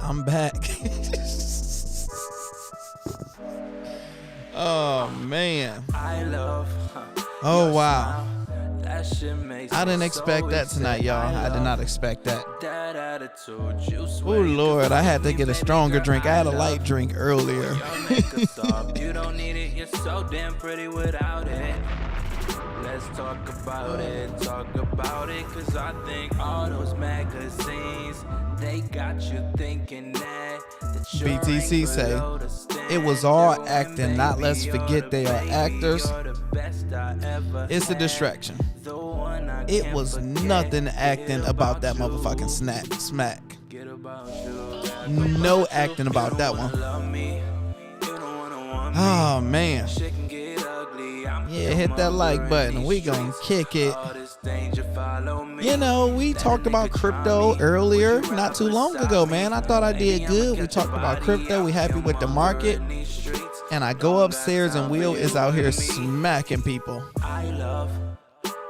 I'm back. Oh man. Oh wow. I didn't expect that tonight, y'all. I did not expect that. Oh Lord, I had to get a stronger drink. I had a light drink earlier. You don't need it, you're so damn pretty without it. Let's talk about it, cause I think all those magazines, they got you thinking that BTC say, it was all acting, not let's forget they are actors. It's a distraction. It was nothing acting about that motherfucking smack. No acting about that one. Oh man. Yeah, hit that like button. We gonna kick it. You know, we talked about crypto earlier, not too long ago, man. I thought I did good. We talked about crypto. We happy with the market. And I go upstairs and Will is out here smacking people.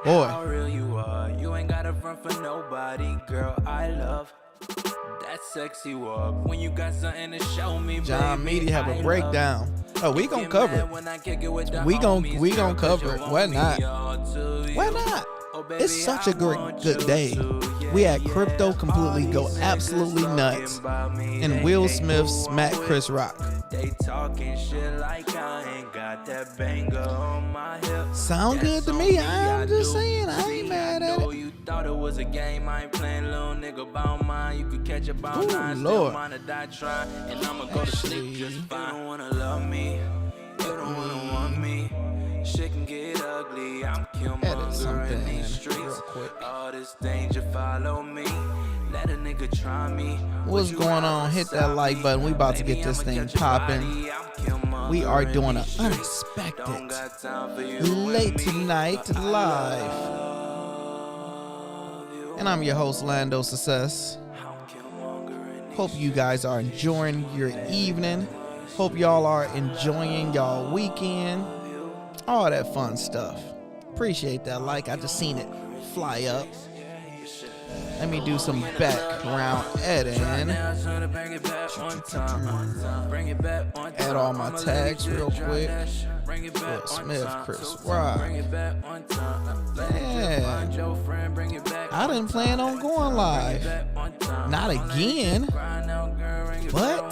Boy. You ain't gotta run for nobody, girl. I love that sexy walk when you got something to show me. John Media have a breakdown. Oh, we gonna cover it. We gonna cover it. Why not? Why not? It's such a good day. We had crypto completely go absolutely nuts, and Will Smith smacked Chris Rock. They talking shit like I ain't got that banger on my hip. Sound good to me. I'm just saying, I ain't mad at it. You thought it was a game, I ain't playing, little nigga, about mine. You could catch a ball nine, Lord. still mine to die trying, and I'ma go to sleep just fine. You don't wanna love me, you don't wanna want me. Shit can get ugly, I'm Killmonger in these streets. All this danger follow me. Let a nigga try me. What's going on? Hit that like button. We about to get this thing popping. We are doing an unexpected late tonight live. And I'm your host, Lando Success. Hope you guys are enjoying your evening. Hope y'all are enjoying y'all weekend. All that fun stuff. Appreciate that like. I just seen it fly up. Let me do some background editing. Add all my tags real quick. Will Smith, Chris Rock. Yeah. I didn't plan on going live. Not again. But,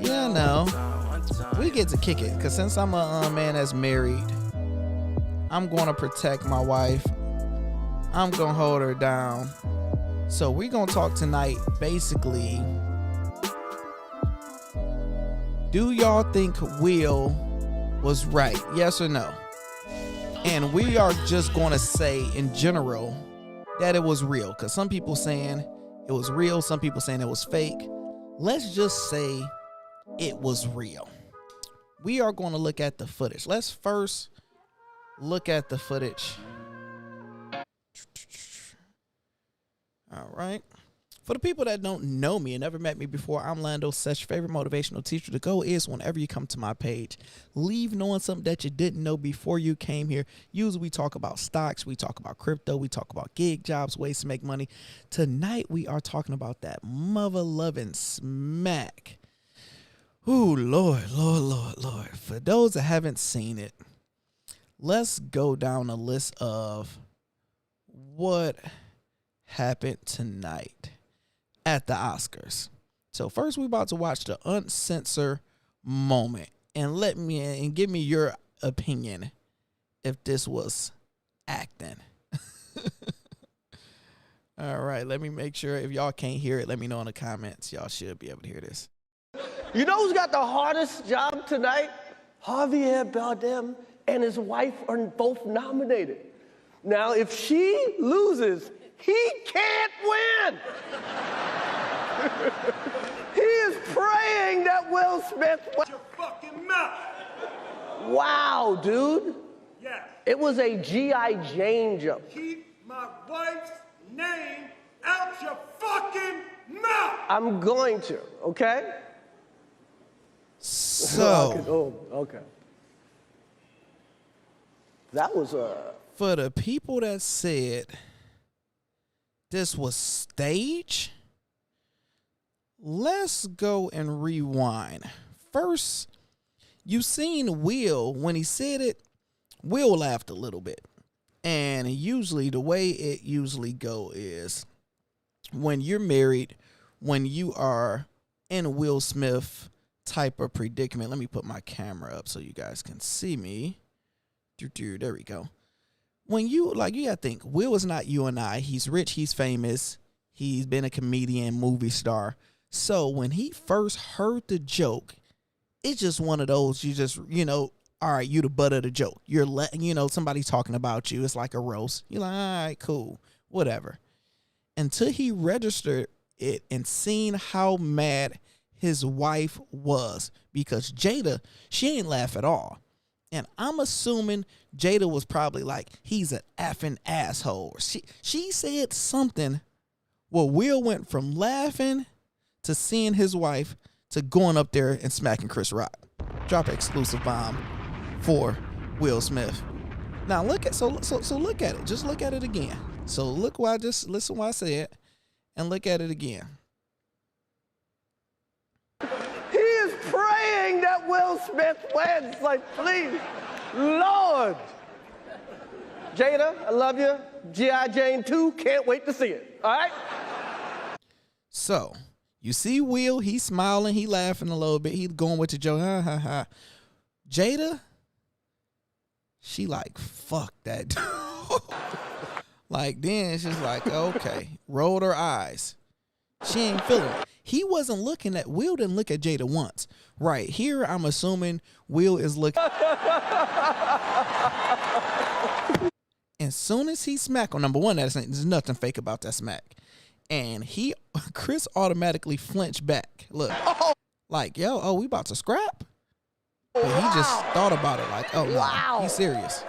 you know, we get to kick it. Because since I'm a man that's married, I'm going to protect my wife. I'm going to hold her down. So we're going to talk tonight, basically, do y'all think Will was right? Yes or no? And we are just going to say in general that it was real. Because some people saying it was real. Some people saying it was fake. Let's just say it was real. We are going to look at the footage. Let's first look at the footage. All right. For the people that don't know me and never met me before, I'm Lando Such. Favorite motivational teacher to go is whenever you come to my page, leave knowing something that you didn't know before you came here. Usually we talk about stocks, we talk about crypto, we talk about gig jobs, ways to make money. Tonight we are talking about that mother-loving smack. Ooh, Lord. For those that haven't seen it, let's go down a list of what happened tonight at the Oscars. So first we're about to watch the uncensored moment and give me your opinion if this was acting. All right, let me make sure. If y'all can't hear it, let me know in the comments. Y'all should be able to hear this. You know who's got the hardest job tonight? Javier Bardem and his wife are both nominated. Now, if she loses, he can't win. He is praying that Will Smith. Shut your fucking mouth. Wow, dude. Yes. It was a G.I. Jane jump. Keep my wife's name out your fucking mouth. I'm going to, okay? So, okay. That was for the people that said this was stage, let's go and rewind. First, you seen Will, when he said it, Will laughed a little bit. And usually the way it usually go is when you're married, when you are in Will Smith type of predicament. Let me put my camera up so you guys can see me. There we go. When you gotta think, Will is not you and I. He's rich, he's famous, he's been a comedian, movie star. So when he first heard the joke, it's just one of those, you just, all right, you the butt of the joke. You're letting, somebody talking about you. It's like a roast. You're like, all right, cool, whatever. Until he registered it and seen how mad his wife was, because Jada, she ain't laugh at all. And I'm assuming Jada was probably like, he's an effing asshole. She said something. Well, Will went from laughing to seeing his wife to going up there and smacking Chris Rock. Drop an exclusive bomb for Will Smith. Now look at look at it. Just look at it again. So look why listen what I said and look at it again. He is praying that Will Smith wins. Like, please, Lord. Jada, I love you. G.I. Jane 2, can't wait to see it. All right? So, you see Will, he's smiling, he laughing a little bit. He's going with the joke. Ha, ha, ha. Jada, she like, fuck that dude. Like, then she's like, okay. Rolled her eyes. She ain't feeling it. He wasn't looking at, Will didn't look at Jada once. Right here, I'm assuming Will is looking. As soon as he smacked, number one, there's nothing fake about that smack. And Chris automatically flinched back. Look, like, we about to scrap? But he just thought about it like, oh, no, he's serious.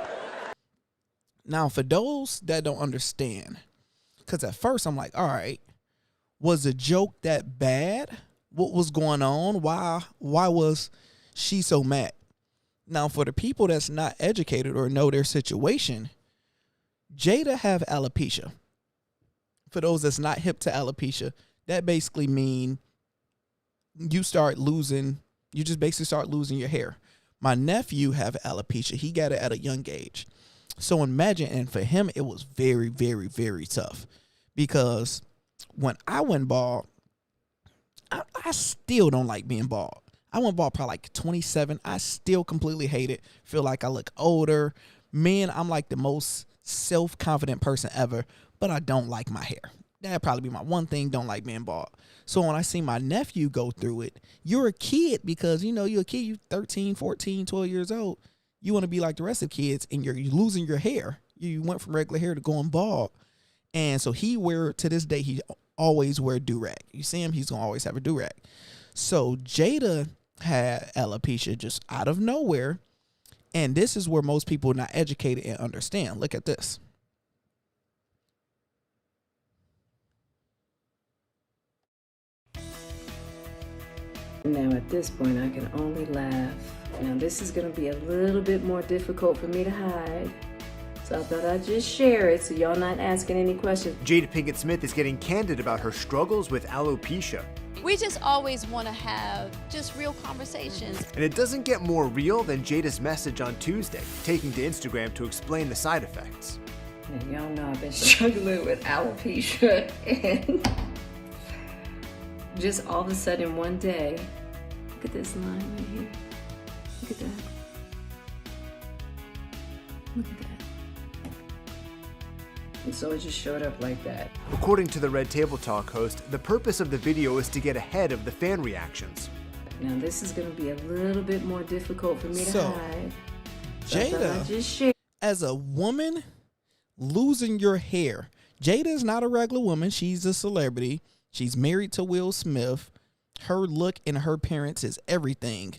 Now, for those that don't understand, because at first I'm like, all right, was the joke that bad? What was going on? Why was she so mad? Now, for the people that's not educated or know their situation, Jada have alopecia. For those that's not hip to alopecia, that basically mean you just basically start losing your hair. My nephew have alopecia. He got it at a young age. So imagine, and for him, it was very, very, very tough, because when I went bald, I still don't like being bald. I went bald probably like 27. I still completely hate it. Feel like I look older. Man, I'm like the most self-confident person ever, but I don't like my hair. That'd probably be my one thing, don't like being bald. So when I see my nephew go through it, you're a kid because, you're a kid, you're 13, 14, 12 years old. You want to be like the rest of kids, and you're losing your hair. You went from regular hair to going bald. And so to this day, he always wear do-rag. You see him, he's going to always have a do-rag. So Jada had alopecia just out of nowhere. And this is where most people are not educated and understand. Look at this. Now at this point, I can only laugh. Now this is going to be a little bit more difficult for me to hide. So I thought I'd just share it so y'all not asking any questions. Jada Pinkett Smith is getting candid about her struggles with alopecia. We just always want to have just real conversations. And it doesn't get more real than Jada's message on Tuesday, taking to Instagram to explain the side effects. And y'all know I've been struggling with alopecia, and just all of a sudden one day, look at this line right here. Look at that. Look at that. And so it just showed up like that. According to the Red Table Talk host, the purpose of the video is to get ahead of the fan reactions. Now this is going to be a little bit more difficult for me to hide. So Jada, as a woman, losing your hair. Jada is not a regular woman. She's a celebrity. She's married to Will Smith. Her look and her appearance is everything.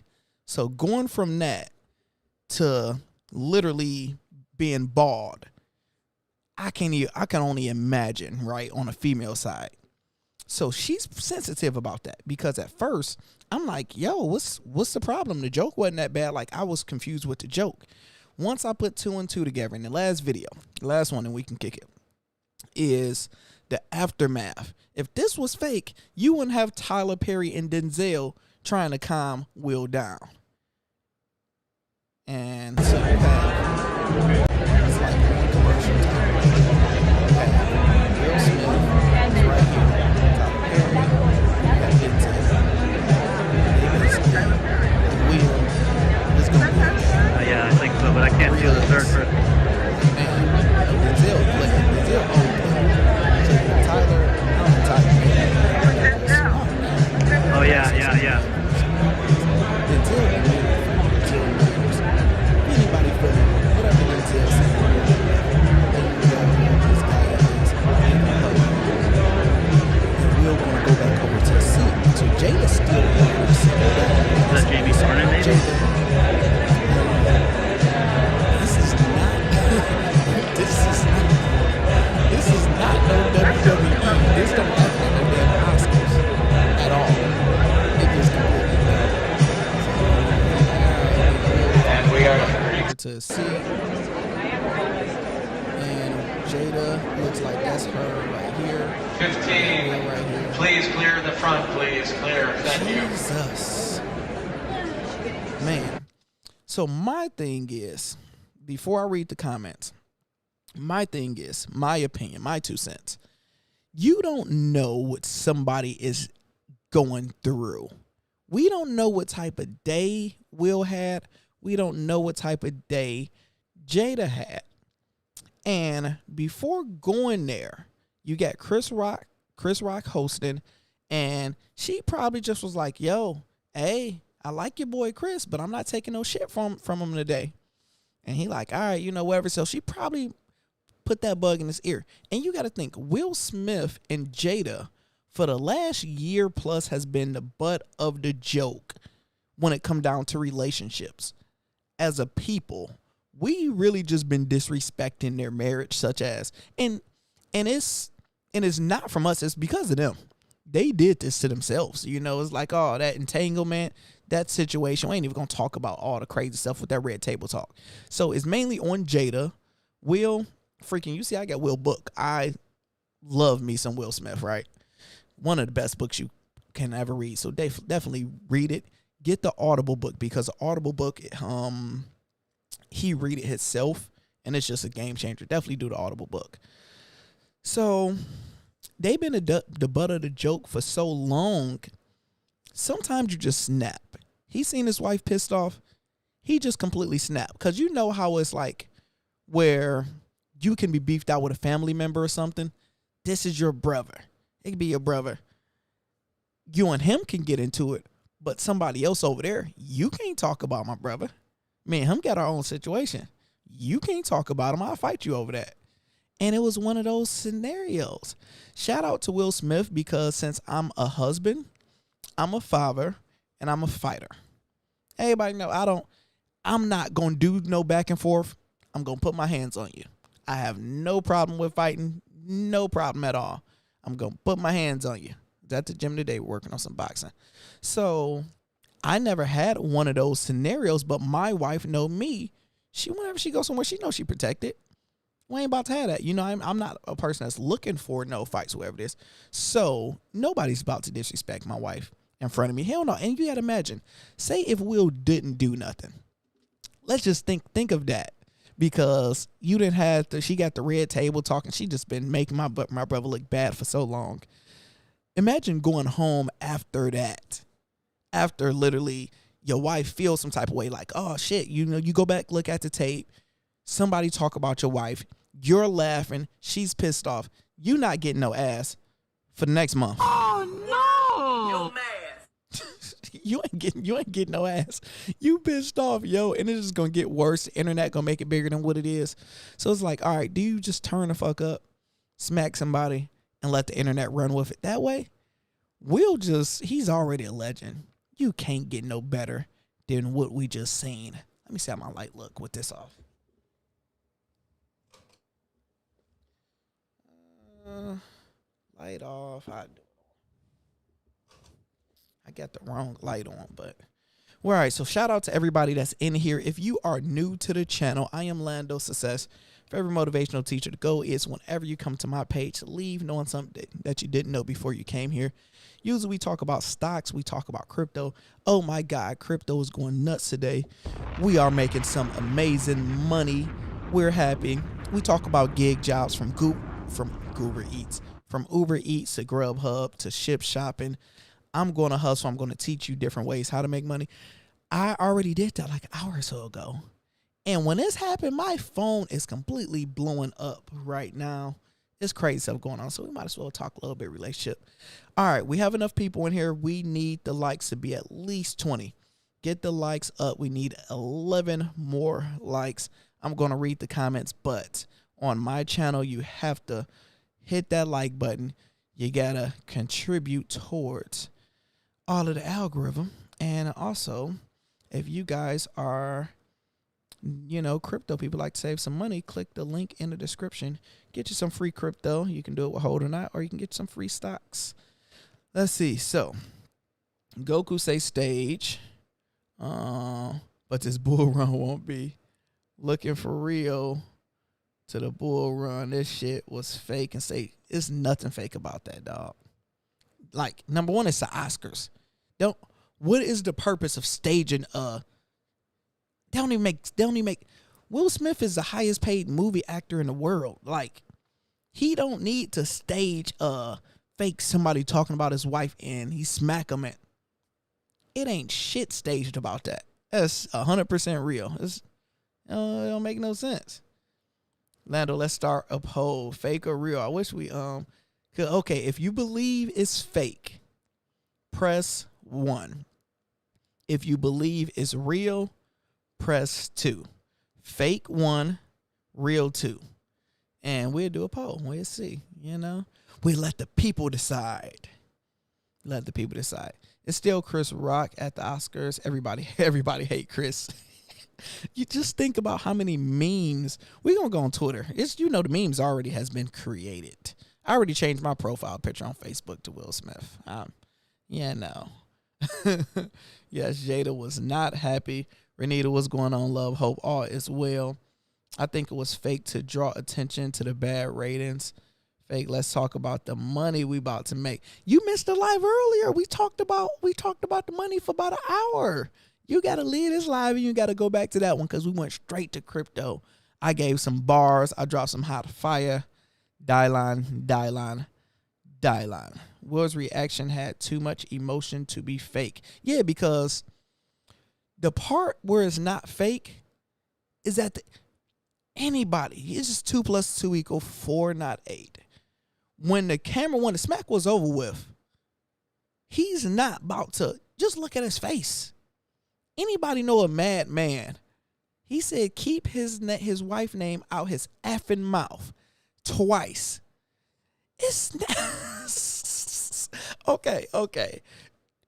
So going from that to literally being bald, I can only imagine, right, on a female side. So she's sensitive about that, because at first I'm like, yo, what's the problem? The joke wasn't that bad. Like, I was confused with the joke. Once I put two and two together in the last video, the last one, and we can kick it, is the aftermath. If this was fake, you wouldn't have Tyler Perry and Denzel trying to calm Will down. And so you have, it's like a commercial type. Will Smith is right here. Tyler Perry, and Denzel. Will is going to be yeah, I think so, but I can't see the third person. Man, Denzel playing. Denzel old player. Tyler, I don't know Tyler. Oh, yeah. Denzel been here for 2 years. Anybody feeling whatever Denzel said, this guy is. And we're going to go back over to see. So Jada's still there. Is that Jamie Dornan, maybe? This is not no WWE. This don't happen at no damn Oscars at all. It just completely and we are to see. And Jada looks like that's her right here. 15. Right here. Please clear the front, please. Clear. Thank you. Jesus. Man. So my thing is, before I read the comments, my thing is, my opinion, my 2 cents. You don't know what somebody is going through. We don't know what type of day Will had. We don't know what type of day Jada had. And before going there, you got Chris Rock hosting, and she probably just was like, yo, hey, I like your boy Chris, but I'm not taking no shit from him today. And he like, all right, whatever. So she probably put that bug in his ear. And you got to think, Will Smith and Jada for the last year plus has been the butt of the joke when it come down to relationships. As a people, we really just been disrespecting their marriage, such as, and it's not from us, it's because of them. They did this to themselves. It's like, oh, that entanglement, that situation. We ain't even gonna talk about all the crazy stuff with that red table talk. So it's mainly on Jada. Will, freaking, you see, I got Will book. I love me some Will Smith, right? One of the best books you can ever read. So definitely read it. Get the Audible book, because the Audible book, he read it himself, and it's just a game changer. Definitely do the Audible book. So they've been the butt of the joke for so long. Sometimes you just snap. He seen his wife pissed off. He just completely snapped. Because you know how it's like where you can be beefed out with a family member or something. This is your brother. It could be your brother. You and him can get into it. But somebody else over there, you can't talk about my brother. Me and him got our own situation. You can't talk about him. I'll fight you over that. And it was one of those scenarios. Shout out to Will Smith, because since I'm a husband, I'm a father, and I'm a fighter. Everybody know I'm not going to do no back and forth. I'm going to put my hands on you. I have no problem with fighting. No problem at all. I'm going to put my hands on you. At the gym today, we're working on some boxing. So I never had one of those scenarios, but my wife know me. Whenever she goes somewhere, she knows she protected. We ain't about to have that. I'm not a person that's looking for no fights, whoever it is. So nobody's about to disrespect my wife in front of me. Hell no. And you got to imagine, say if Will didn't do nothing. Let's just think of that. Because you didn't have she got the red table talking. She just been making my brother look bad for so long. Imagine going home after that. After literally your wife feels some type of way, like, oh shit, you go back, look at the tape. Somebody talk about your wife. You're laughing. She's pissed off. You not getting no ass for the next month. Oh no! Yo, man. You ain't getting no ass. You pissed off, yo, and it's just gonna get worse. The internet gonna make it bigger than what it is. So it's like, all right, do you just turn the fuck up, smack somebody, and let the internet run with it that way? He's already a legend. You can't get no better than what we just seen. Let me see how my light look with this off. Light off. I got the wrong light on, but all right. So shout out to everybody that's in here. If you are new to the channel, I am Lando Success, favorite motivational teacher. The goal is whenever you come to my page, leave knowing something that you didn't know before you came here. Usually we talk about stocks. We talk about crypto. Oh my God, crypto is going nuts today. We are making some amazing money. We're happy. We talk about gig jobs from Uber Eats to Grubhub to Shipt shopping. I'm going to hustle. I'm going to teach you different ways how to make money. I already did that like an hour or so ago. And when this happened, my phone is completely blowing up right now. It's crazy stuff going on. So we might as well talk a little bit relationship. All right. We have enough people in here. We need the likes to be at least 20. Get the likes up. We need 11 more likes. I'm going to read the comments, but on my channel, you have to hit that like button. You got to contribute towards all of the algorithm. And also, if you guys are, crypto people like to save some money, click the link in the description. Get you some free crypto. You can do it with Hodlnaut, or you can get some free stocks. Let's see. So, Goku say stage, but this bull run won't be. Looking for real to the bull run. This shit was fake, and say it's nothing fake about that, dog. Like, number one, it's the Oscars. What is the purpose of staging They don't even make Will Smith is the highest paid movie actor in the world. Like, he don't need to stage fake somebody talking about his wife and he smack him. It ain't shit staged about that. That's 100% real. It don't make no sense. Lando, let's start a poll. Fake or real? I wish we okay, if you believe it's fake, press 1. If you believe it's real, press 2. Fake 1, real 2. And we'll do a poll. We'll see. We let the people decide. Let the people decide. It's still Chris Rock at the Oscars. Everybody hate Chris. You just think about how many memes. We're going to go on Twitter. The memes already has been created. I already changed my profile picture on Facebook to Will Smith. Yes, Jada was not happy. Renita, what's going on? Love, hope, all is well. I think it was fake to draw attention to the bad ratings. Fake. Let's talk about the money we about to make. You missed the live earlier. We talked about the money for about an hour. You got to leave this live and you got to go back to that one because we went straight to crypto. I gave some bars. I dropped some hot fire. Die-line. Will's reaction had too much emotion to be fake. Yeah, because the part where it's not fake is that anybody, it's just 2 + 2 = 4, not 8. When the smack was over with, he's not about to, just look at his face. Anybody know a madman? He said keep his wife name out his effing mouth twice. It's okay.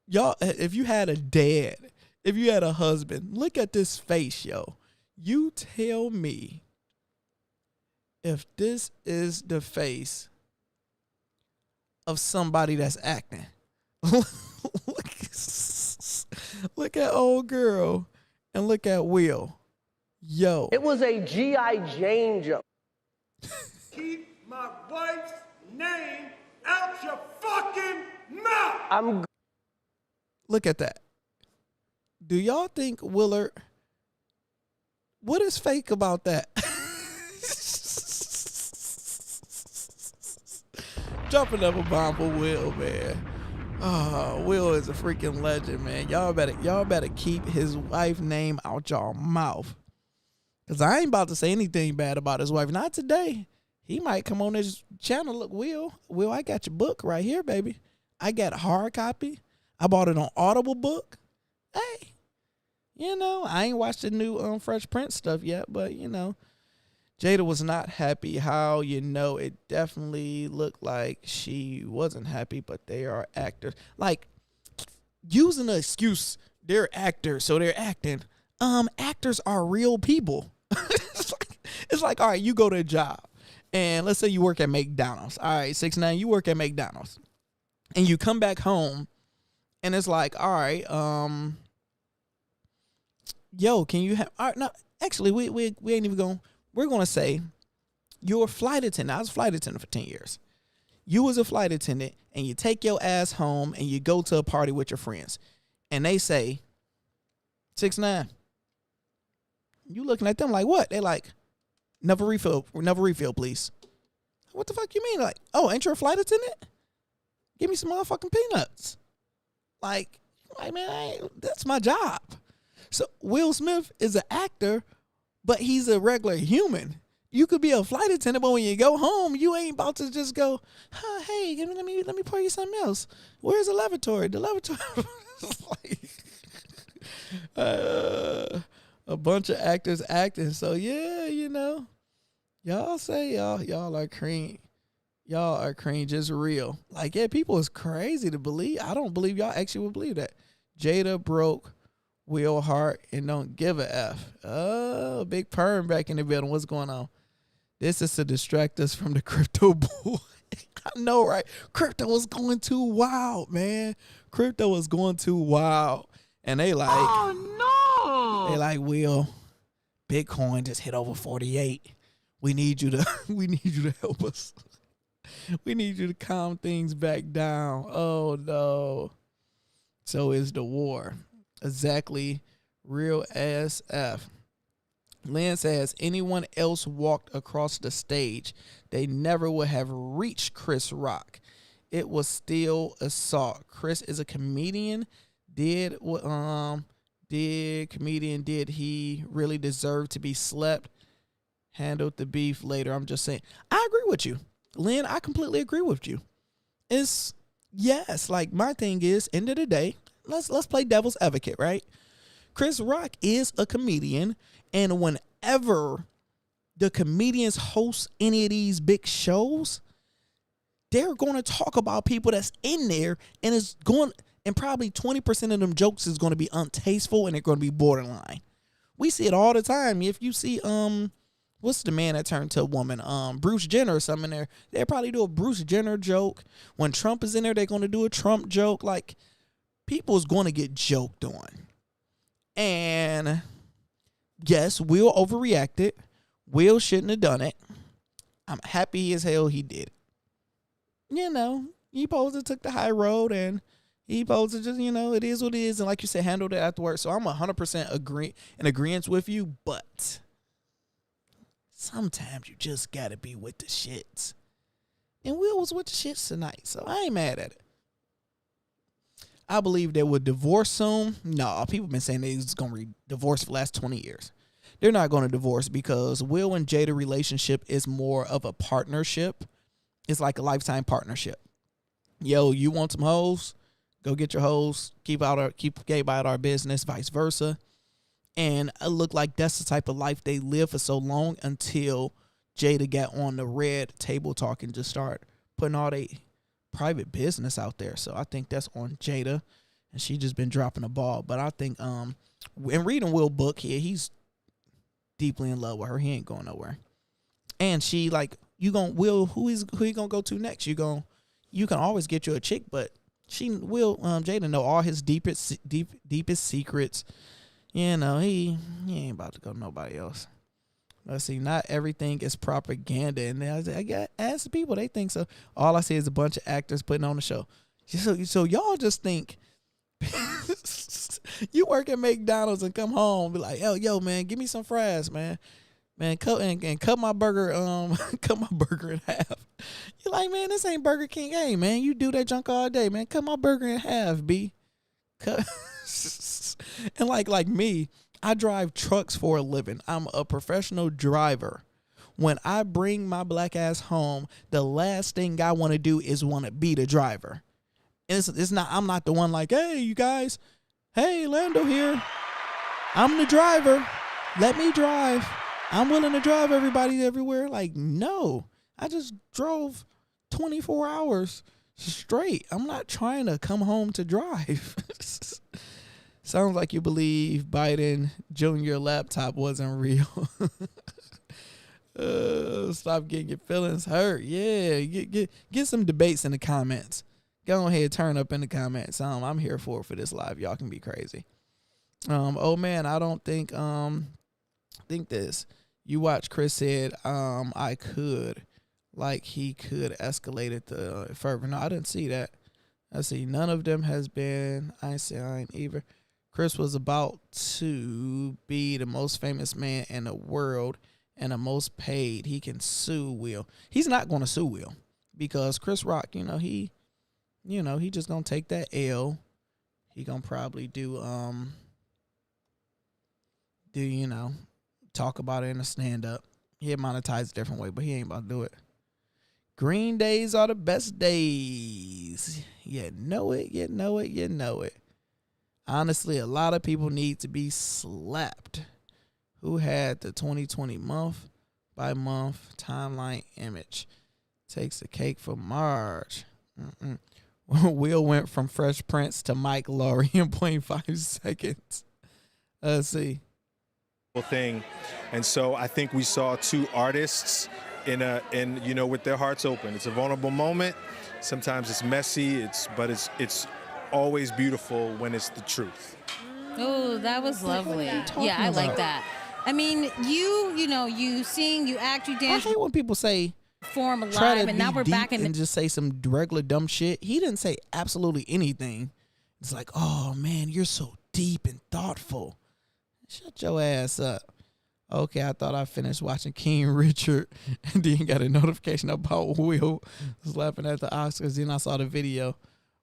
Y'all, if you had a dad, if you had a husband, look at this face, yo. You tell me if this is the face of somebody that's acting. Look at old girl and look at Will. Yo. It was a G.I. Jane joke. Keep my wife's name out your fucking mouth. Look at that. Do y'all think Willard, what is fake about that? Dropping up a bomb for Will, man. Oh, Will is a freaking legend, man. Y'all better keep his wife's name out y'all mouth. Cause I ain't about to say anything bad about his wife. Not today. He might come on this channel. Look, Will, I got your book right here, baby. I got a hard copy. I bought it on Audible book. Hey, I ain't watched the new Fresh Prince stuff yet, but Jada was not happy. How it definitely looked like she wasn't happy, but they are actors. Like, using the excuse they're actors, so they're acting. Actors are real people. It's like, all right, you go to a job, and let's say you work at McDonald's. All right, 6ix9ine, you work at McDonald's, and you come back home, and it's like, all right, yo, can you have? All right, no, actually, we ain't even going. We're gonna say You're a flight attendant. I was a flight attendant for 10 years. You was a flight attendant, and you take your ass home, and you go to a party with your friends, and they say, 6ix9ine. You looking at them like what? They like, never refill, please. What the fuck you mean? Like, oh, ain't you a flight attendant? Give me some motherfucking peanuts. Like man, that's my job. So Will Smith is an actor, but he's a regular human. You could be a flight attendant, but when you go home, you ain't about to just go, hey, let me pour you something else. Where's the lavatory? The lavatory. A bunch of actors acting. So yeah, y'all say y'all are cream. Y'all are cream, just real. Like, yeah, people is crazy to believe. I don't believe y'all actually would believe that. Jada broke Will Hart and don't give a F. Oh, big perm back in the building. What's going on? This is to distract us from the crypto bull. I know, right? Crypto was going too wild, man. Crypto was going too wild. And they like, oh no. They like, Will, Bitcoin just hit over 48. We need you to help us. We need you to calm things back down. Oh no. So is the war. Exactly. Real ass F. Lynn says, anyone else walked across the stage, they never would have reached Chris Rock. It was still assault. Chris is a comedian. Did he really deserve to be slept? Handled the beef later. I'm just saying. I agree with you. Lynn, I completely agree with you. It's yes, like my thing is, end of the day, let's play devil's advocate, right? Chris Rock is a comedian, and whenever the comedians host any of these big shows, they're going to talk about people that's in there, and probably 20% of them jokes is going to be untasteful and they're going to be borderline. We see it all the time. If you see what's the man that turned to a woman? Bruce Jenner or something in there. They'll probably do a Bruce Jenner joke. When Trump is in there, they're going to do a Trump joke. Like, people's going to get joked on. And yes, Will overreacted. Will shouldn't have done it. I'm happy as hell he did it. He supposed to took the high road, and he supposed to just, it is what it is. And like you said, handled it afterwards. So I'm 100% in agreement with you, but sometimes you just got to be with the shits. And Will was with the shits tonight, so I ain't mad at it. I believe they would divorce soon. No, people been saying they was going to divorce for the last 20 years. They're not going to divorce because Will and Jada relationship is more of a partnership. It's like a lifetime partnership. Yo, you want some hoes? Go get your hoes. Keep Gabe out our business, vice versa. And it looked like that's the type of life they live for so long until Jada got on the red table talk and just start putting all their private business out there. So I think that's on Jada, and she just been dropping the ball. But I think in reading Will book here, he's deeply in love with her. He ain't going nowhere. And she like, who you gonna go to next? You can always get you a chick, but Jada know all his deepest secrets. He ain't about to go to nobody else. Let's see, not everything is propaganda. And I got ask the people, they think so. All I see is a bunch of actors putting on the show. So y'all just think you work at McDonald's and come home, be like, yo, man, give me some fries, man. Man, cut my burger, cut my burger in half. You're like, man, this ain't Burger King. Hey, man, you do that junk all day, man. Cut my burger in half, B. Cut. And like me, I drive trucks for a living. I'm a professional driver. When I bring my black ass home, the last thing I want to do is want to be the driver. And it's not. I'm not the one like, hey, you guys. Hey, Lando here. I'm the driver. Let me drive. I'm willing to drive everybody everywhere. Like, no, I just drove 24 hours straight. I'm not trying to come home to drive. Sounds like you believe Biden Jr. laptop wasn't real. Stop getting your feelings hurt. Yeah, get some debates in the comments. Go ahead, turn up in the comments. I'm here for this live. Y'all can be crazy. Oh man, I don't think this. You watch. Chris said, I could. Like he could escalate it to further. No, I didn't see that. I see none of them has been. I ain't either. Chris was about to be the most famous man in the world and the most paid. He can sue Will. He's not going to sue Will because Chris Rock, he just going to take that L. He going to probably do talk about it in a stand-up. He'll monetize a different way, but he ain't about to do it. Green days are the best days. You know it, you know it, you know it. Honestly, a lot of people need to be slapped. Who had the 2020 month by month timeline image? Takes the cake for Marge. Will went from Fresh Prince to Mike Laurie in 0.5 seconds. Let's see. Thing, and so I think we saw two artists in with their hearts open. It's a vulnerable moment. Sometimes it's messy. But it's always beautiful when it's the truth. Oh, that was lovely. Yeah, I like that. I mean, you sing, you act, you dance. I hate when people say perform live, and now we're back in and just say some regular dumb shit. He didn't say absolutely anything. It's like, oh man, you're so deep and thoughtful. Shut your ass up. Okay, I thought I finished watching King Richard and then got a notification about Will slapping at the Oscars. Then I saw the video.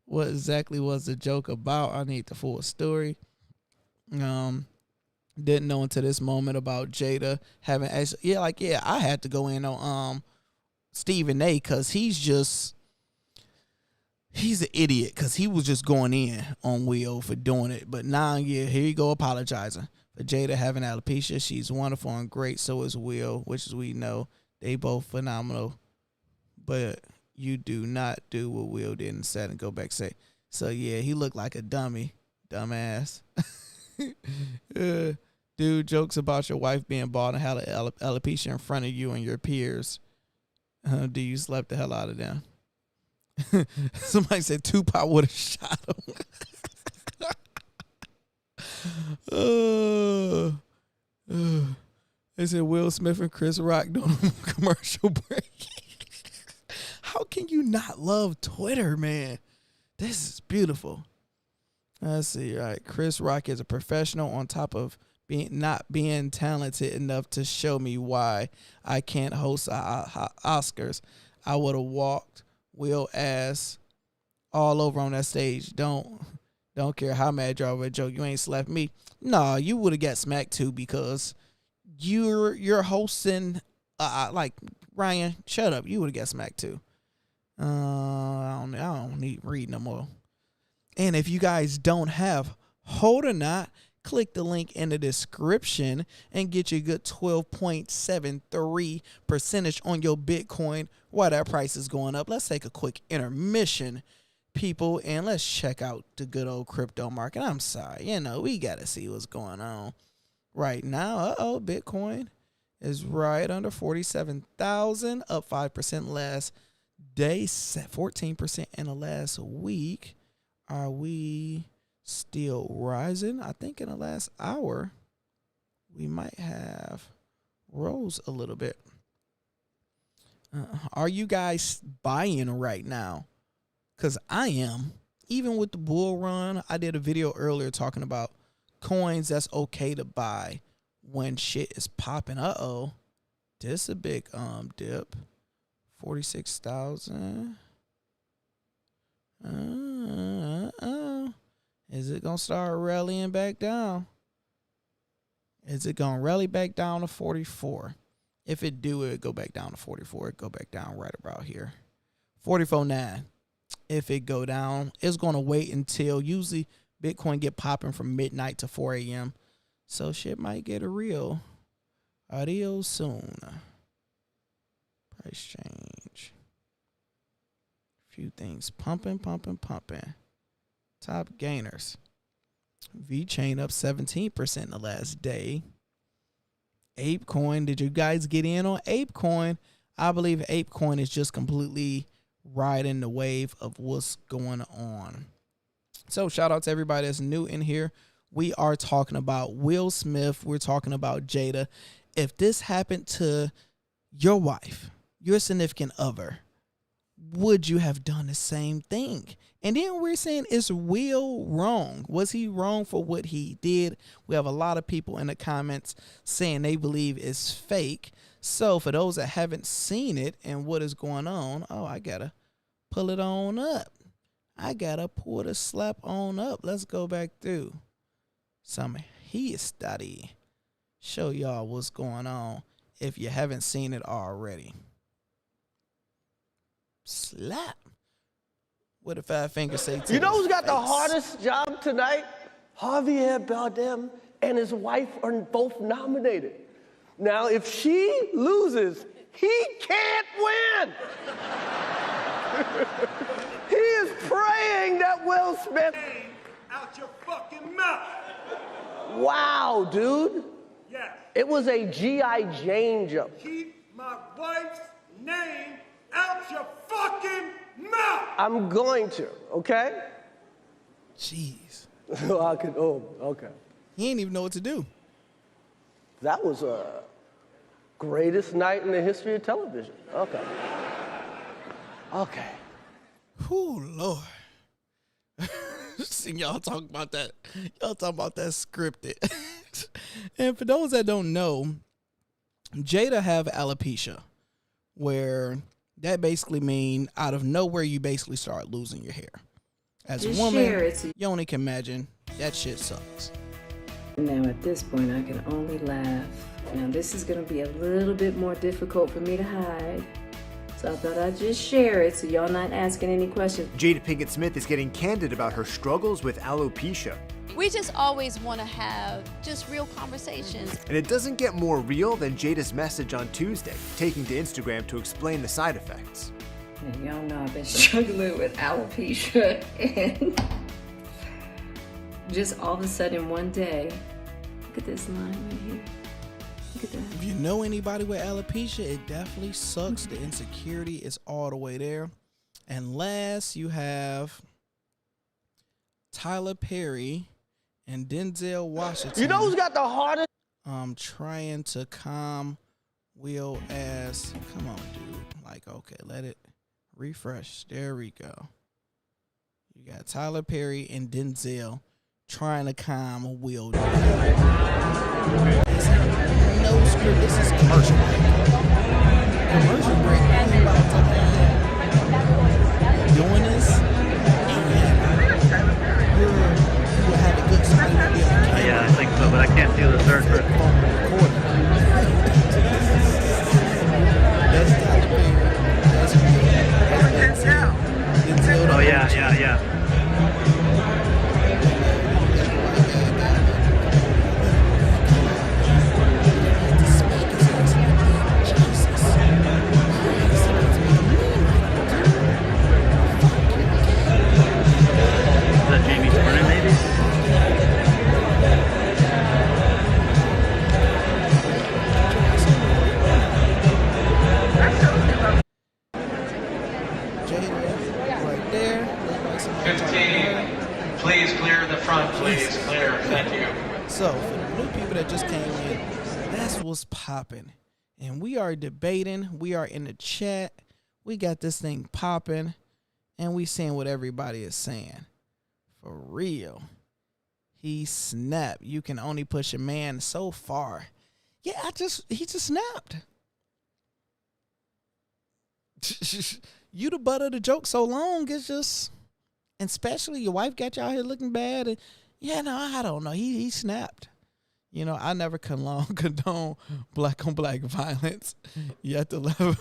What exactly was the joke about? I need the full story. Didn't know until this moment about Jada having actually, I had to go in on Stephen A because he's an idiot because he was just going in on Will for doing it. But now, here you go apologizing. For Jada having alopecia, she's wonderful and great. So is Will, which is we know they both phenomenal. But you do not do what Will did and said and go back and say. So yeah, he looked like a dumbass. Dude, jokes about your wife being bald and had alopecia in front of you and your peers. Do you slap the hell out of them? Somebody said Tupac would have shot him. They said Will Smith and Chris Rock doing a commercial break. How can you not love Twitter, man? This is beautiful. Let's see. All right, Chris Rock is a professional on top of not being talented enough to show me why I can't host Oscars. I would have walked Will ass all over on that stage. Don't care how mad you are with a joke. You ain't slapped me. Nah, you would have got smacked too because you're hosting. Like Ryan, shut up. You would have got smacked too. I don't need read no more. And if you guys don't have Hodlnaut, click the link in the description and get your good 12.73% on your Bitcoin while that price is going up. Let's take a quick intermission, people, and let's check out the good old crypto market. I'm sorry, we got to see what's going on right now. Bitcoin is right under 47,000, up 5% last day, 14% in the last week. Are we still rising? I think in the last hour, we might have rose a little bit. Are you guys buying right now? Because I am. Even with the bull run, I did a video earlier talking about coins that's okay to buy when shit is popping. This is a big dip. 46,000. Is it going to start rallying back down? Is it going to rally back down to 44? If it do, it go back down to 44. It go back down right about here. 44.9. If it go down, it's going to wait until usually Bitcoin get popping from midnight to 4 a.m. So shit might get a real soon. Price change. Few things pumping. Top gainers. VeChain up 17% in the last day. ApeCoin, did you guys get in on ApeCoin? I believe ApeCoin is just completely riding the wave of what's going on. So shout out to everybody that's new in here. We are talking about Will Smith. We're talking about Jada. if this happened to your wife, your significant other, would you have done the same thing? And then we're saying, is Will wrong? Was he wrong for what he did? We have a lot of people in the comments saying they believe it's fake. So for those that haven't seen it and what is going on, I gotta pull it on up. I gotta pull the slap on up. Let's go back through some history. Show y'all what's going on if you haven't seen it already. Slap. What did Five Fingers say to You know who's got face? the hardest job tonight? Javier Bardem and his wife are both nominated. Now, if she loses, he can't win. He is praying that Will Smith. Out your fucking mouth. Wow, dude. Yes. It was a G.I. Jane jump. Keep my wife's name out your fucking mouth. I'm going to, okay? Jeez. Okay. He ain't even know what to do. That was a greatest night in the history of television. Okay. Okay. Whew, Lord. See, y'all talking about that. Y'all talking about that scripted. And for those that don't know, Jada have alopecia, where that basically mean out of nowhere you basically start losing your hair. As a woman, you only can imagine that shit sucks. Now at this point, I can only laugh. Now this is going to be a little bit more difficult for me to hide. So I thought I'd just share it so y'all not asking any questions. Jada Pinkett Smith is getting candid about her struggles with alopecia. We just always want to have just real conversations. And it doesn't get more real than Jada's message on Tuesday, taking to Instagram to explain the side effects. And y'all know I've been struggling with alopecia, and just all of a sudden one day, look at this line right here. Look at that. If you know anybody with alopecia, it definitely sucks. The insecurity is all the way there. And last, you have Tyler Perry and Denzel Washington. You know who's got the hardest? Trying to calm Will as, come on, dude. Like, okay, let it refresh. There we go. You got Tyler Perry and Denzel trying to calm Will down. No script. This is commercial break. Commercial break. Ain't about to doing this. You will have a good somebody will be on camera. Yeah, I think so, but I can't see the third person. That's Tyler Perry. That's Denzel. Oh yeah. Is that Jamie Dornan maybe? Right there. 15. Please clear the front, please. Clear. Thank you. So, for the new people that just came in, that's what's popping. And we are debating. We are in the chat. We got this thing popping. And we saying what everybody is saying. For real. He snapped. You can only push a man so far. Yeah, he just snapped. You the butt of the joke so long, it's just, and especially your wife got you out here looking bad. And yeah, no, I don't know. He snapped. You know, I never condone black on black violence. You have to love.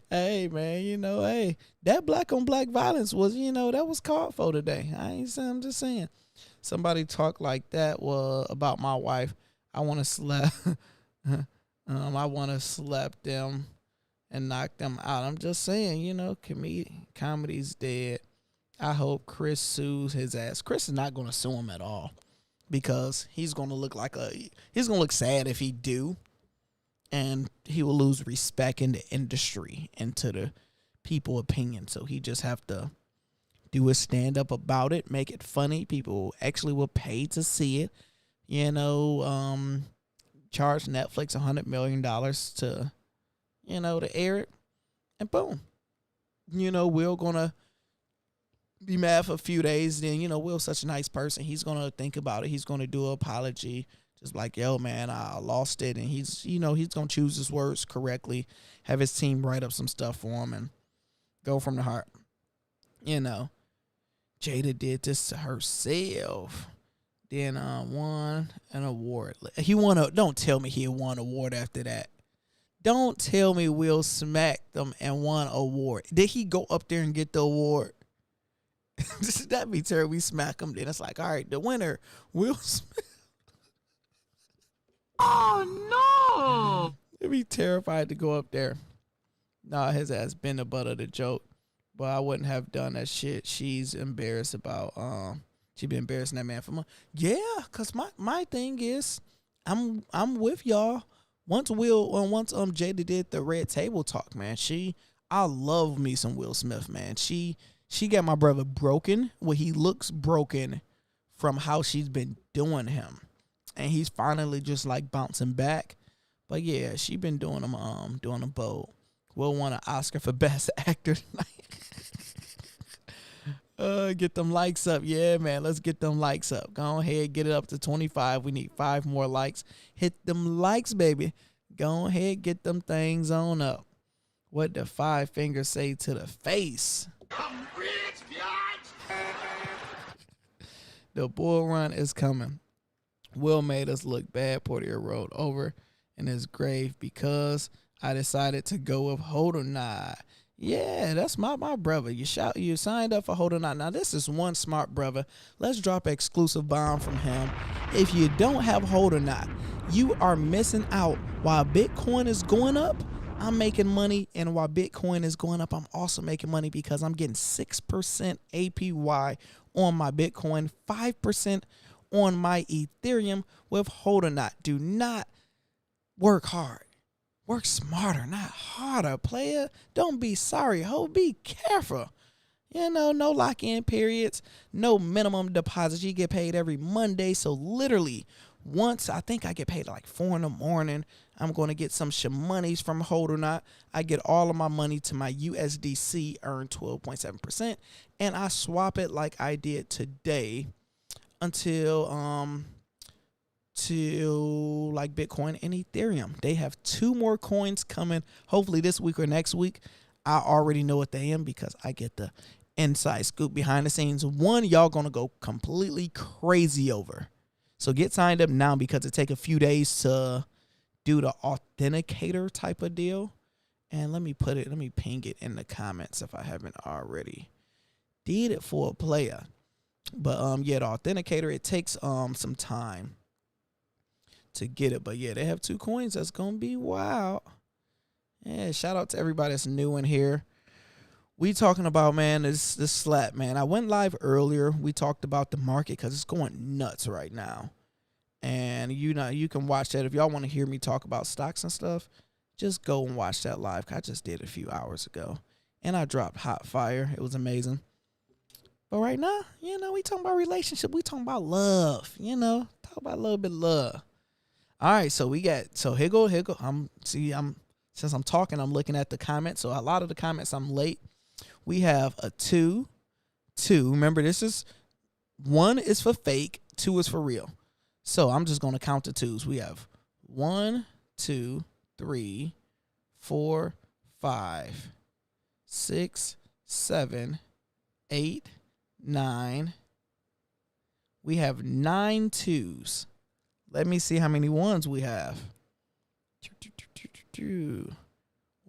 Hey, man, you know, hey, that black on black violence was, you know, that was called for today. I'm just saying. Somebody talk like that about my wife. I want to slap. I want to slap them and knock them out. I'm just saying, you know, comedy's dead. I hope Chris sues his ass. Chris is not going to sue him at all because he's going to look sad if he do, and he will lose respect in the industry and to the people opinion. So he just have to do a stand up about it, make it funny. People actually will pay to see it. You know, charged Netflix $100 million to, to air it. And boom. Will gonna be mad for a few days. Then, Will's such a nice person. He's gonna think about it. He's gonna do an apology. Just like, yo, man, I lost it. And he's gonna choose his words correctly, have his team write up some stuff for him and go from the heart. Jada did this to herself. Then won an award. Don't tell me he won an award after that. Don't tell me Will smacked them and won an award. Did he go up there and get the award? That'd be terrible. We smack him. Then it's like, all right, the winner, Will Smith. Oh, no. It'd be terrified to go up there. Nah, his ass been the butt of the joke. But I wouldn't have done that shit. She's embarrassed about, she been embarrassing that man for months. Yeah, because my thing is, I'm with y'all. Once Jada did the Red Table Talk, man, I love me some Will Smith, man. She got my brother broken. Well, he looks broken from how she's been doing him. And he's finally just like bouncing back. But yeah, she been doing him bold. Will won an Oscar for Best Actor tonight. Get them likes up. Yeah, man, let's get them likes up. Go ahead, get it up to 25. We need 5 more likes. Hit them likes, baby. Go ahead, get them things on up. What the 5 fingers say to the face? I'm rich, bitch. The bull run is coming. Will made us look bad. Portier rolled over in his grave because I decided to go with Hodlnaut. Yeah, that's my brother. You signed up for Hodlnaut. Now, this is one smart brother. Let's drop an exclusive bomb from him. If you don't have Hodlnaut, you are missing out. While Bitcoin is going up, I'm making money. And while Bitcoin is going up, I'm also making money because I'm getting 6% APY on my Bitcoin, 5% on my Ethereum with Hodlnaut. Do not work hard. Work smarter, not harder, player. Don't be sorry, ho. Be careful. No lock-in periods, no minimum deposits. You get paid every Monday. So literally, once I think I get paid like 4 a.m, I'm going to get some monies from Hodlnaut. I get all of my money to my USDC, earn 12.7%, and I swap it like I did today until to like Bitcoin and Ethereum. They have 2 more coins coming, hopefully this week or next week. I already know what they am because I get the inside scoop behind the scenes. One, y'all gonna go completely crazy over. So get signed up now because it take a few days to do the authenticator type of deal. And let me ping it in the comments if I haven't already did it for a player. But yeah, the authenticator, it takes some time to get it. But yeah, they have 2 coins. That's gonna be wild. Yeah, shout out to everybody that's new in here. We talking about, man, this slap, man. I went live earlier. We talked about the market because it's going nuts right now. And you can watch that. If y'all want to hear me talk about stocks and stuff, just go and watch that live. I just did it a few hours ago. And I dropped hot fire. It was amazing. But right now, we talking about relationship. We talking about love, talk about a little bit of love. All right, so here go. Since I'm talking, I'm looking at the comments. So a lot of the comments, I'm late. We have a 2. Remember, this is 1 is for fake, 2 is for real. So I'm just going to count the 2s. We have 1, 2, 3, 4, 5, 6, 7, 8, 9. We have 9 2s. Let me see how many 1s we have.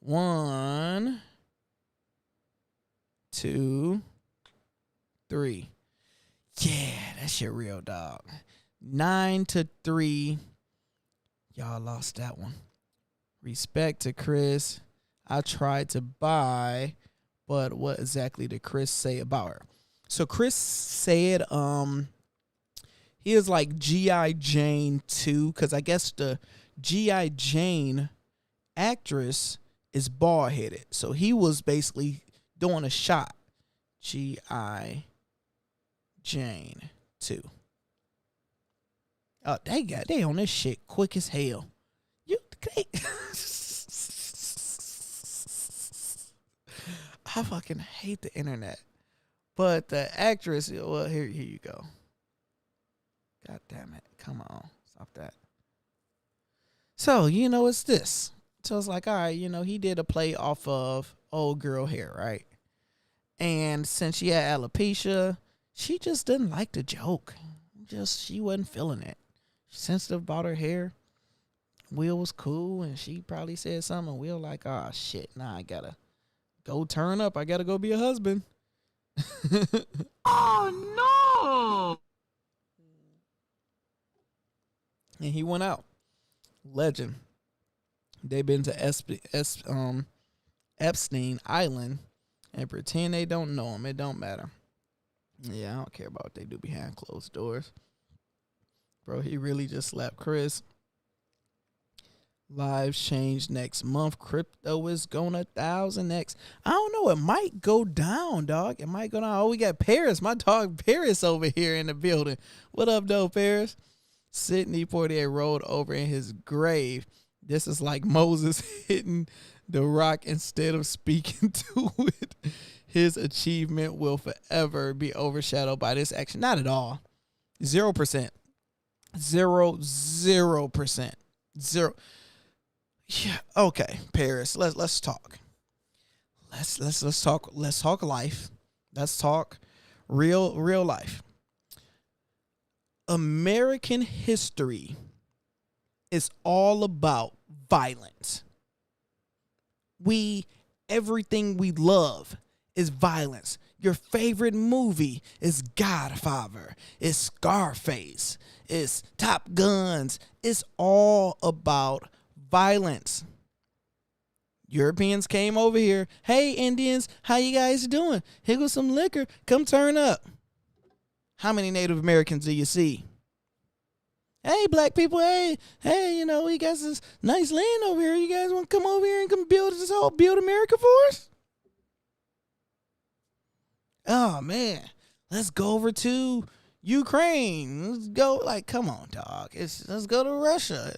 1, 2, 3. Yeah, that's your real dog. 9 to 3. Y'all lost that one. Respect to Chris. I tried to buy, but what exactly did Chris say about her? So Chris said he is like G.I. Jane 2, because I guess the G.I. Jane actress is bald-headed. So he was basically doing a shot. G.I. Jane 2. Oh, they on this shit quick as hell. I fucking hate the internet. But the actress, well, here you go. God damn it. Come on. Stop that. So, it's this. So it's like, all right, he did a play off of Old Girl Hair, right? And since she had alopecia, she just didn't like the joke. She wasn't feeling it. She's sensitive about her hair. Will was cool, and she probably said something. And Will like, oh, shit, nah, I gotta go turn up. I gotta go be a husband. Oh, no! And he went out. Legend. They been to Epstein Island and pretend they don't know him. It don't matter. Yeah, I don't care about what they do behind closed doors. Bro, he really just slapped Chris. Lives change next month. Crypto is going 1,000x. I don't know. It might go down, dog. It might go down. Oh, we got Paris. My dog Paris over here in the building. What up, though, Paris? Sidney Poitier rolled over in his grave. This is like Moses hitting the rock instead of speaking to it. His achievement will forever be overshadowed by this action. Not at all. 0%. 0%. Yeah. Okay, Paris. Let's talk. Let's talk. Let's talk life. Let's talk real life. American history is all about violence. Everything we love is violence. Your favorite movie is Godfather, it's Scarface, it's Top Guns. It's all about violence. Europeans came over here. Hey, Indians, how you guys doing? Here goes some liquor. Come turn up. How many Native Americans do you see? Hey, black people, hey, we got this nice land over here. You guys want to come over here and come build America for us? Oh, man. Let's go over to Ukraine. Let's go. Like, come on, dog. Let's go to Russia.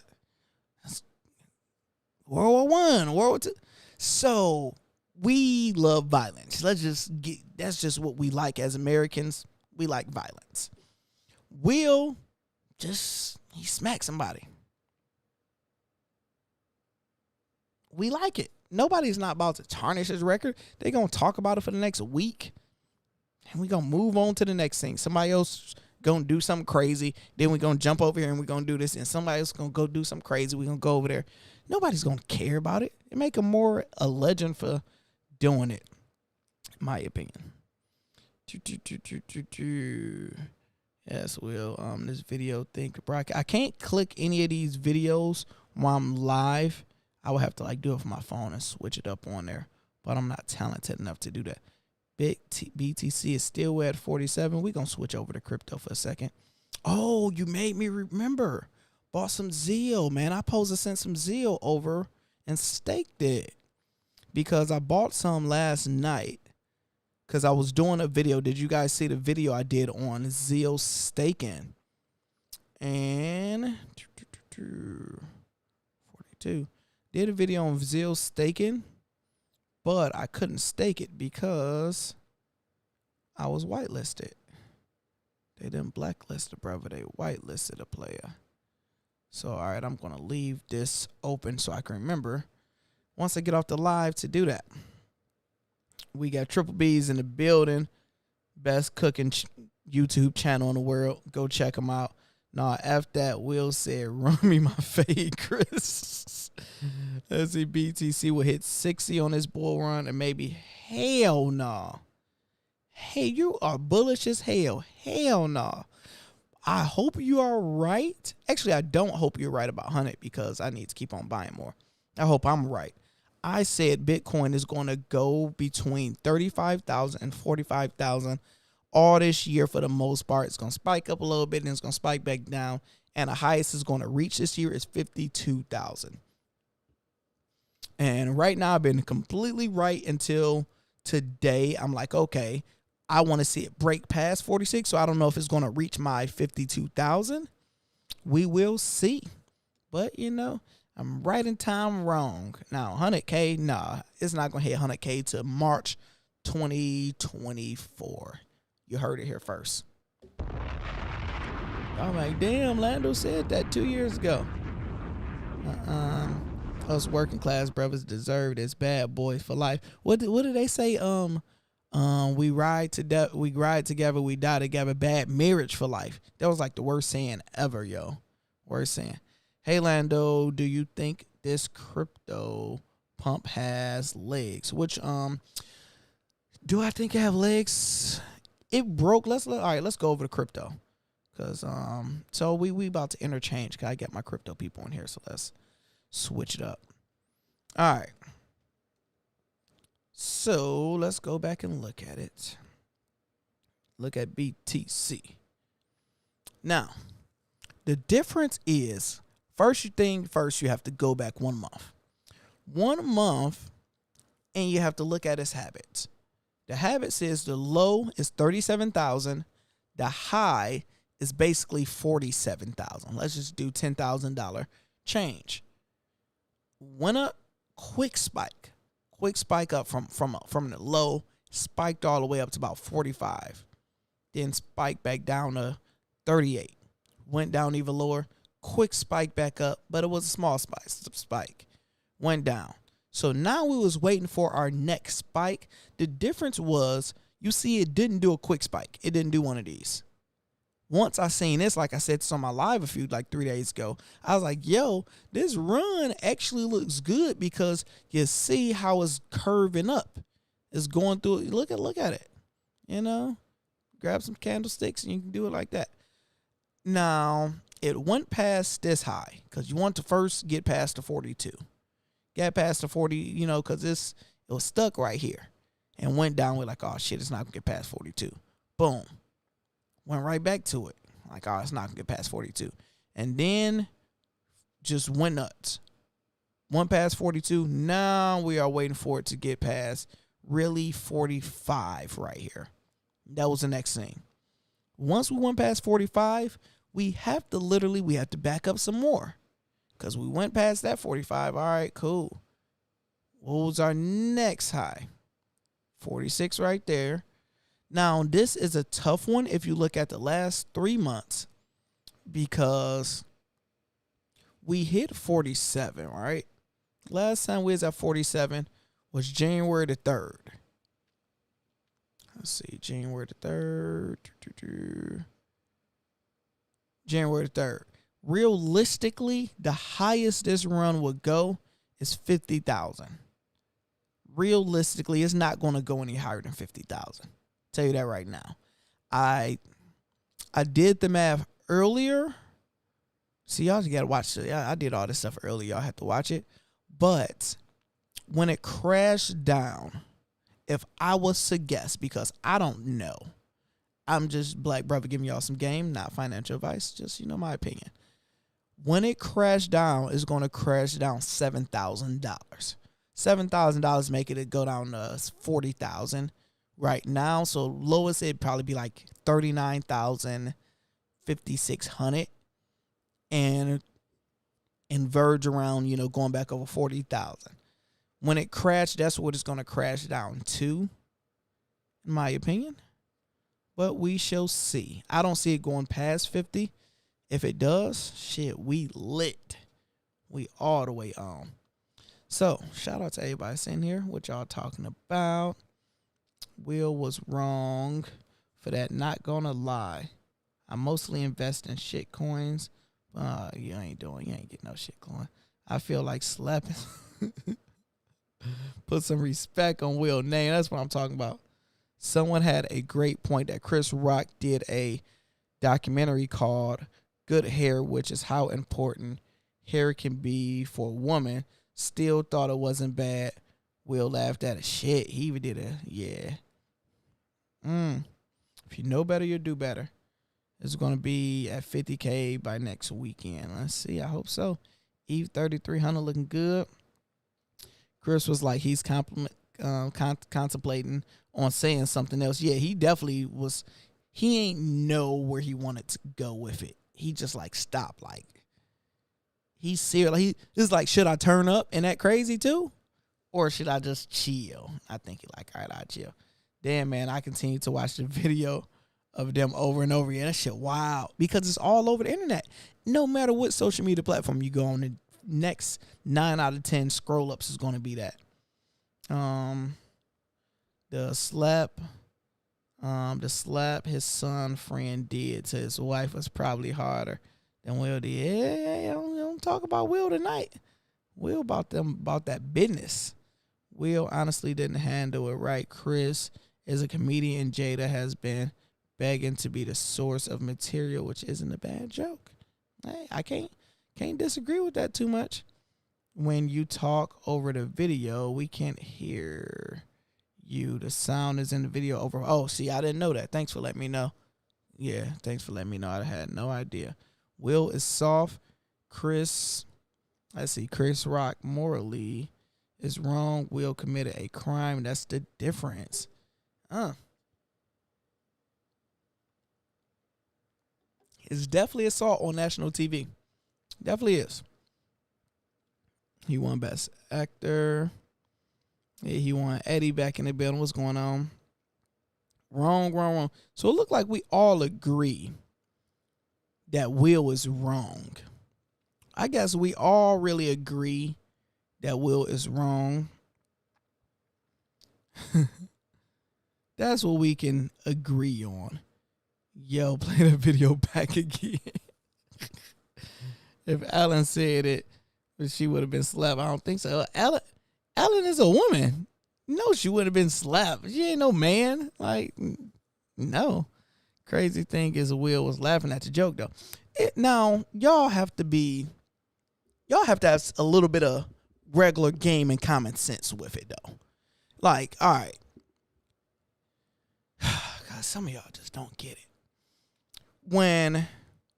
World War I, World War II. So, we love violence. That's just what we like as Americans. We like violence. Will he smacked somebody. We like it. Nobody's not about to tarnish his record. They're going to talk about it for the next week. And we're going to move on to the next thing. Somebody else going to do something crazy. Then we're going to jump over here and we're going to do this. And somebody else going to go do something crazy. We're going to go over there. Nobody's going to care about it. It make him more a legend for doing it, in my opinion. Yes, Will. This video bro, I can't click any of these videos while I'm live. I would have to do it from my phone and switch it up on there. But I'm not talented enough to do that. BTC is still at 47. We're going to switch over to crypto for a second. Oh, you made me remember. Bought some Zeal, man. I supposed to send some Zeal over and staked it. Because I bought some last night. Because I was doing a video. Did you guys see the video I did on Zeal staking? And 42. Did a video on Zeal staking. But I couldn't stake it because I was whitelisted. They didn't blacklist a brother. They whitelisted a player. So, all right, I'm going to leave this open so I can remember once I get off the live to do that. We got Triple B's in the building. Best cooking YouTube channel in the world. Go check them out. Nah, after that, Will said, run me my fade, Chris. Let's see, BTC will hit 60 on this bull run and maybe, hell no. Hey, you are bullish as hell. Hell no. I hope you are right. Actually, I don't hope you're right about 100 because I need to keep on buying more. I hope I'm right. I said Bitcoin is going to go between 35,000 and 45,000 all this year for the most part. It's going to spike up a little bit and it's going to spike back down. And the highest is going to reach this year is 52,000. And right now I've been completely right until today. I'm like, okay, I want to see it break past 46. So I don't know if it's going to reach my 52,000. We will see. But, I'm right in time wrong. Now, 100K, nah, it's not going to hit 100K to March 2024. You heard it here first. I'm like, damn, Lando said that 2 years ago. Us working class brothers deserve this. Bad boys for life. What did they say? We ride together, we die together. Bad marriage for life. That was like the worst saying ever, yo. Worst saying. Hey, Lando, do you think this crypto pump has legs? Which do I think it have legs? It broke. All right, let's go over to crypto. Cause so we about to interchange. Cause I got my crypto people in here, so let's switch it up. All right. So let's go back and look at it. Look at BTC. Now, the difference is first you have to go back 1 month. 1 month, and you have to look at its habits. The habit says the low is 37,000. The high is basically 47,000. Let's just do $10,000 change. Went up, quick spike up from the low, spiked all the way up to about 45. Then spiked back down to 38. Went down even lower, quick spike back up, but it was a small spike. Went down. So now we was waiting for our next spike. The difference was, you see, it didn't do a quick spike. It didn't do one of these. Once I seen this, like I said on my live 3 days ago, I was like, yo, this run actually looks good because you see how it's curving up. It's going through. Look at it. You know, grab some candlesticks and you can do it like that. Now, it went past this high because you want to first get past the 42. Get past the 40, you know, because it was stuck right here and went down with like, oh, shit, it's not going to get past 42. Boom. Went right back to it. Like, oh, it's not going to get past 42. And then just went nuts. Went past 42. Now we are waiting for it to get past really 45 right here. That was the next thing. Once we went past 45, we have to back up some more. Because we went past that 45. All right, cool. What was our next high? 46 right there. Now, this is a tough one if you look at the last 3 months because we hit 47, right? Last time we was at 47 was January the 3rd. Let's see, January the 3rd. January the 3rd. Realistically, the highest this run would go is 50,000. Realistically, it's not going to go any higher than 50,000. Tell you that right now. I did the math earlier. See, y'all just gotta watch it. I did all this stuff earlier. Y'all have to watch it. But when it crashed down, if I was to guess, because I don't know, I'm just black brother giving y'all some game, not financial advice, just, you know, my opinion. When it crashed down, it's going to crash down $7,000. $7,000 make it go down to 40,000 right now. So lowest it'd probably be like 39,500 and verge around, you know, going back over 40,000. When it crashed, that's what it's going to crash down to, in my opinion. But we shall see. I don't see it going past 50. If it does, shit, we lit. We all the way on. So, shout out to everybody sitting here. What y'all talking about? Will was wrong for that. Not gonna lie. I mostly invest in shit coins. You ain't getting no shit coin. I feel like slapping. Put some respect on Will's name. That's what I'm talking about. Someone had a great point that Chris Rock did a documentary called Good Hair, which is how important hair can be for a woman. Still thought it wasn't bad. Will laughed at it. Shit, he even did a, yeah. If you know better, you'll do better. It's going to be at 50K by next weekend. Let's see. I hope so. Eve 3,300 looking good. Chris was like he's contemplating on saying something else. Yeah, he definitely was. He ain't know where he wanted to go with it. He just like stopped. Like, He's serious. Like, it's like, should I turn up and act crazy too? Or should I just chill? I think he like, all right, I'll chill. Then, man, I continue to watch the video of them over and over again. That shit wild. Because it's all over the internet. No matter what social media platform you go on, the next 9 out of 10 scroll ups is going to be that. The slap his son friend did to his wife was probably harder than Will did. Yeah, don't talk about Will tonight. Will about that business. Will honestly didn't handle it right. Chris is a comedian. Jada has been begging to be the source of material, which isn't a bad joke. Hey, I can't disagree with that too much. When you talk over the video, we can't hear you. The sound is in the video over. Oh, see, I didn't know that. Thanks for letting me know. Yeah, thanks for letting me know. I had no idea. Will is soft. Chris Rock morally is wrong. Will committed a crime. That's the difference. It's definitely assault on national TV. Definitely is. He won Best Actor. Yeah, he won Eddie back in the building. What's going on? Wrong. So it looked like we all agree that Will is wrong. I guess we all really agree that Will is wrong. That's what we can agree on. Yo, play the video back again. If Alan said it, she would have been slapped. I don't think so. Alan is a woman. No, she would have been slapped. She ain't no man. Like, no. Crazy thing is, Will was laughing at the joke, though. Now, y'all have to have a little bit of regular game and common sense with it, though. Like, all right. God, some of y'all just don't get it. When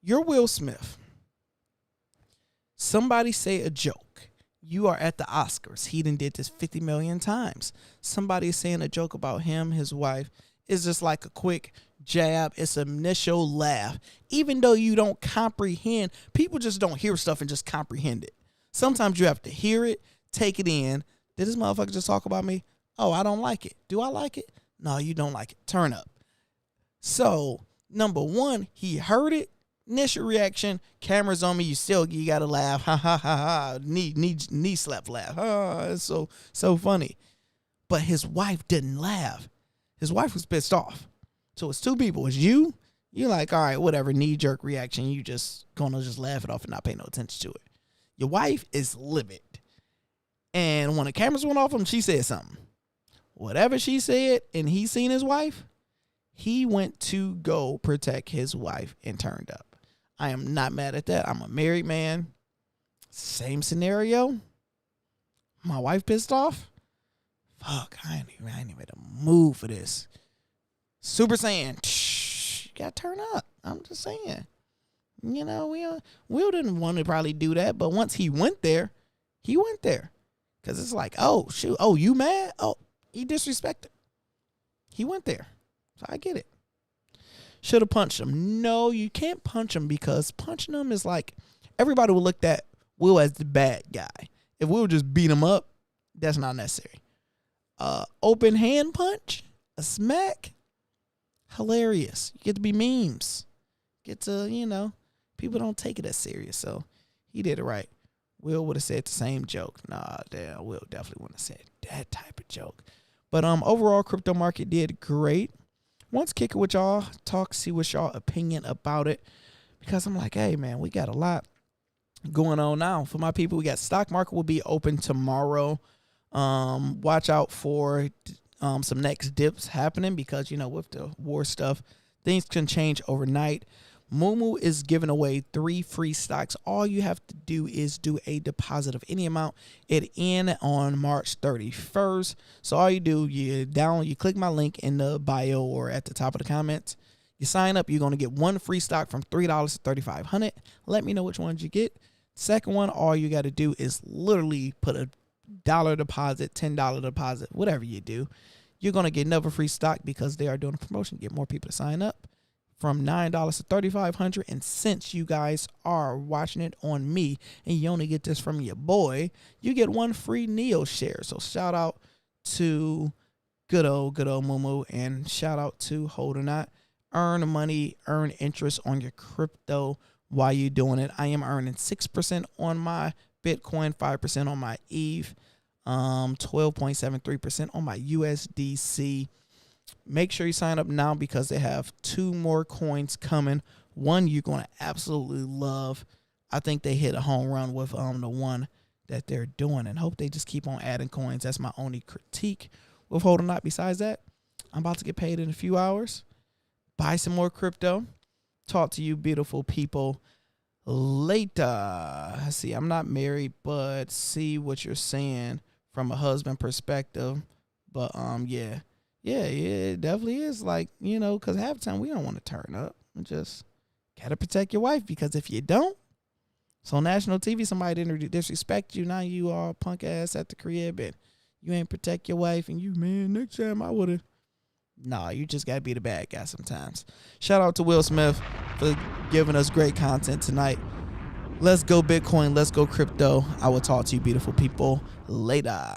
you're Will Smith, somebody say a joke. You are at the Oscars. He done did this 50 million times. Somebody is saying a joke about him, his wife. It's just like a quick jab. It's an initial laugh. Even though you don't comprehend, people just don't hear stuff and just comprehend it. Sometimes you have to hear it, take it in. Did this motherfucker just talk about me? Oh, I don't like it. Do I like it? No, you don't like it. Turn up. So, number one, he heard it. Initial reaction, cameras on me, you gotta laugh. Ha ha ha ha. Knee slap laugh. It's so funny. But his wife didn't laugh. His wife was pissed off. So it's two people. It's you. You're like, all right, whatever, knee-jerk reaction. You just gonna just laugh it off and not pay no attention to it. Your wife is livid. And when the cameras went off him, she said something. Whatever she said, and he seen his wife, he went to go protect his wife and turned up. I am not mad at that. I'm a married man. Same scenario. My wife pissed off. Fuck, I ain't even made a move for this. Super Saiyan. You gotta turn up. I'm just saying. You know, Will didn't want to probably do that, but once he went there. Because it's like, oh, shoot. Oh, you mad? Oh, he disrespected. He went there. So I get it. Should have punched him. No, you can't punch him because punching him is like, everybody will look at Will as the bad guy. If Will just beat him up, that's not necessary. Open hand punch, a smack, hilarious. You get to be memes. Get to, people don't take it as serious. So he did it right. Will would have said the same joke. Nah, damn, Will definitely wouldn't have said that type of joke. But overall, crypto market did great. Once kick it with y'all, see what's y'all opinion about it. Because I'm like, hey, man, we got a lot going on now. For my people, we got stock market will be open tomorrow. Watch out for some next dips happening because, with the war stuff, things can change overnight. Moomoo is giving away 3 free stocks. All you have to do is do a deposit of any amount. It ends on March 31st. So all you do, you click my link in the bio or at the top of the comments. You sign up. You're going to get 1 free stock from $3 to $3,500. Let me know which ones you get. Second one, all you got to do is literally put a $1 deposit, $10 deposit, whatever you do. You're going to get another free stock because they are doing a promotion. Get more people to sign up. from $9 to $3,500. And since you guys are watching it on me and you only get this from your boy, you get one free Neo share. So shout out to good old Moomoo, and shout out to Hodlnaut. Earn money, earn interest on your crypto while you're doing it. I am earning 6% on my Bitcoin, 5% on my ETH, 12.73% on my USDC. Make sure you sign up now because they have 2 more coins coming. One you're going to absolutely love. I think they hit a home run with the one that they're doing, and hope they just keep on adding coins. That's my only critique with Hodlnaut. Besides that, I'm about to get paid in a few hours. Buy some more crypto. Talk to you beautiful people later. See, I'm not married, but see what you're saying from a husband perspective. But yeah, it definitely is, like, you know, because half the time we don't want to turn up. We just gotta protect your wife, because if you don't, so on national TV, somebody didn't disrespect you. Now you are punk ass at the crib and you ain't protect your wife, and you, man, next time I would have. Nah, you just gotta be the bad guy sometimes. Shout out to Will Smith for giving us great content tonight. Let's go Bitcoin. Let's go crypto. I will talk to you beautiful people later.